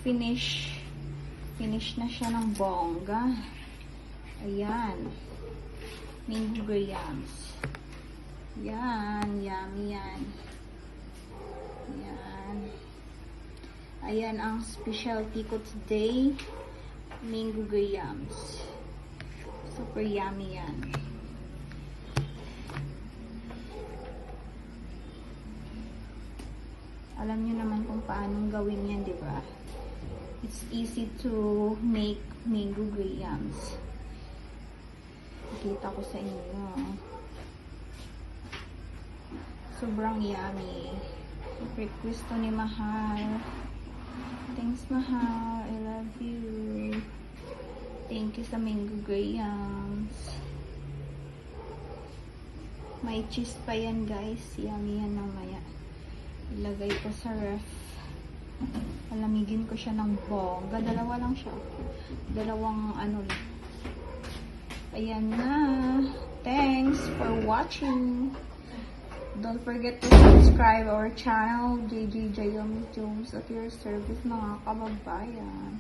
finish na siya ng bongga. Ayan. Mango grahams. Yan. Yummy yan. Yan. Ayan ang specialty ko today. Mango grahams. Super yummy yan. Alam niyo naman kung paano gawin yan, di ba? It's easy to make mango grahams. Kita ko sa inyo. Sobrang yummy. Request to ni Mahal. Thanks, Mahal. I love you. Thank you sa mango grahams. May cheese pa yan, guys. Yummy yan mamaya. Ilagay ko sa ref. Palamigin ko siya ng bongga. Dalawa lang siya. Dalawang ano lang. Ayan na. Thanks for watching. Don't forget to subscribe our channel, JJ Jayomi Jones, at your service, mga kababayan.